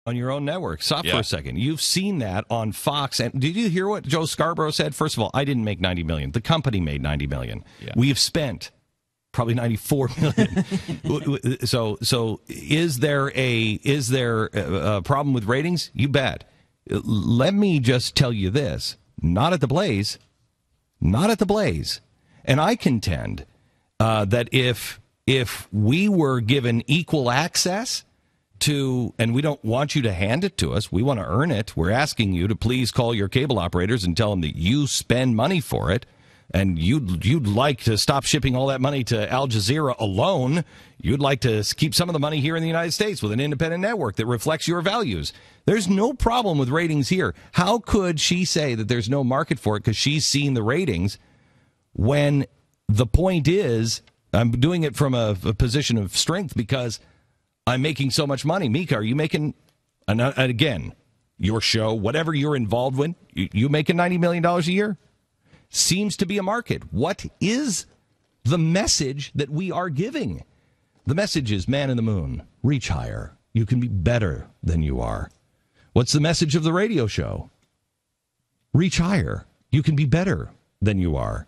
on your own network. Stop for Yeah. a second. You've seen that on Fox. And did you hear what Joe Scarborough said? First of all, I didn't make $90 million. The company made $90 million. Yeah. We've spent probably $94 million. So is there a problem with ratings? You bet. Let me just tell you this. Not at the Blaze. Not at the Blaze. And I contend that if we were given equal access to, and we don't want you to hand it to us, we want to earn it. We're asking you to please call your cable operators and tell them that you spend money for it, and you'd like to stop shipping all that money to Al Jazeera alone. You'd like to keep some of the money here in the United States with an independent network that reflects your values. There's no problem with ratings here. How could she say that there's no market for it because she's seen the ratings, when the point is, I'm doing it from a position of strength because I'm making so much money. Mika, are you making, again, your show, whatever you're involved with, you making $90 million a year? Seems to be a market. What is the message that we are giving? The message is man in the moon, reach higher. You can be better than you are. What's the message of the radio show? Reach higher. You can be better than you are.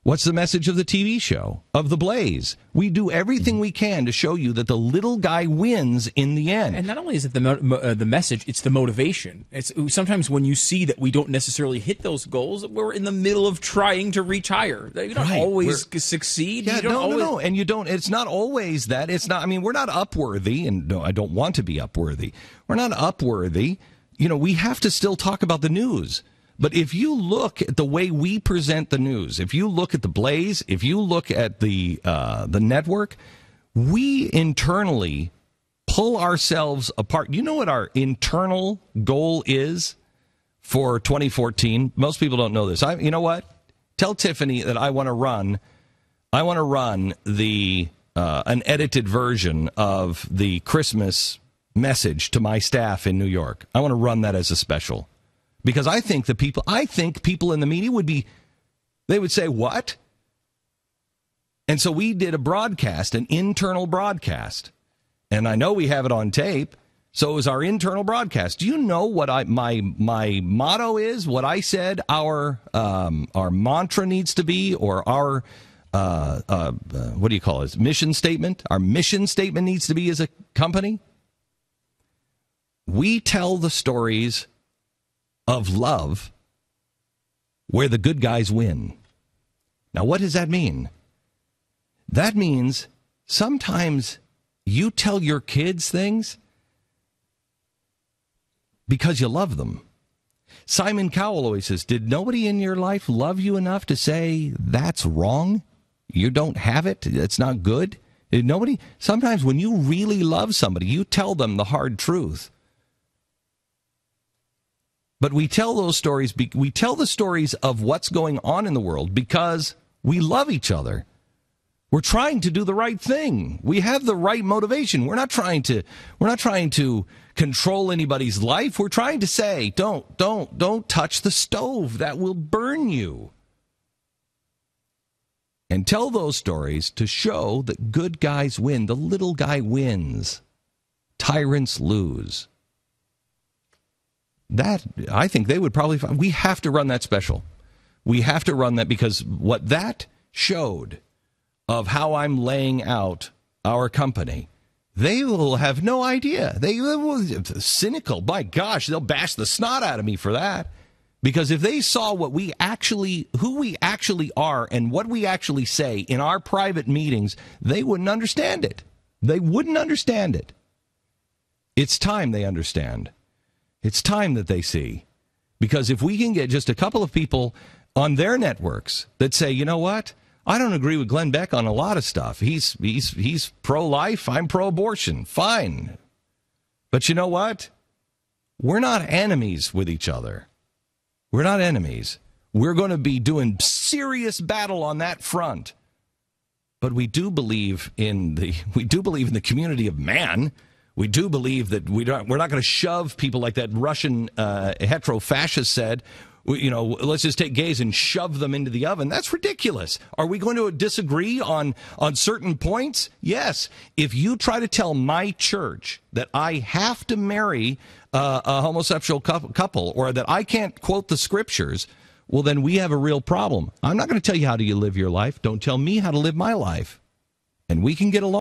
What's the message of the TV show, of The Blaze? We do everything we can to show you that the little guy wins in the end. And not only is it the message, it's the motivation. It's sometimes when you see that we don't necessarily hit those goals, we're in the middle of trying to reach higher. You don't always succeed. Yeah, you don't no. And you don't, it's not always that. It's not, I mean, we're not upworthy, and no, I don't want to be upworthy. We're not upworthy. You know, we have to still talk about the news. But if you look at the way we present the news, if you look at the Blaze, if you look at the network, we internally pull ourselves apart. You know what our internal goal is for 2014? Most people don't know this. You know what? Tell Tiffany that I want to run the an edited version of the Christmas message to my staff in New York. I want to run that as a special. Because I think people in the media they would say, what? And so we did a broadcast, an internal broadcast. And I know we have it on tape. So it was our internal broadcast. Do you know what my motto is? What I said our mantra needs to be, or our what do you call it? Mission statement? Our mission statement needs to be as a company. We tell the stories of love where the good guys win. Now, what does that mean? That means sometimes you tell your kids things because you love them. Simon Cowell always says, did nobody in your life love you enough to say that's wrong? You don't have it? It's not good? Did nobody? Sometimes when you really love somebody, you tell them the hard truth. But we tell those stories, we tell the stories of what's going on in the world because we love each other. We're trying to do the right thing. We have the right motivation. We're not trying to control anybody's life. We're trying to say, don't touch the stove. That will burn you. And tell those stories to show that good guys win. The little guy wins. Tyrants lose. That, I think they would probably find. We have to run that special. We have to run that because what that showed of how I'm laying out our company, they will have no idea. They will cynical. My gosh, they'll bash the snot out of me for that. Because if they saw who we actually are and what we actually say in our private meetings, they wouldn't understand it. They wouldn't understand it. It's time they understand. It's time that they see. Because if we can get just a couple of people on their networks that say, you know what? I don't agree with Glenn Beck on a lot of stuff. He's pro-life. I'm pro-abortion. Fine. But you know what? We're not enemies with each other. We're not enemies. We're going to be doing serious battle on that front. But we do believe in the community of man. We do believe that we're not going to shove people like that Russian hetero-fascist said. let's just take gays and shove them into the oven. That's ridiculous. Are we going to disagree on certain points? Yes. If you try to tell my church that I have to marry a homosexual couple or that I can't quote the scriptures, well, then we have a real problem. I'm not going to tell you how to live your life. Don't tell me how to live my life. And we can get along.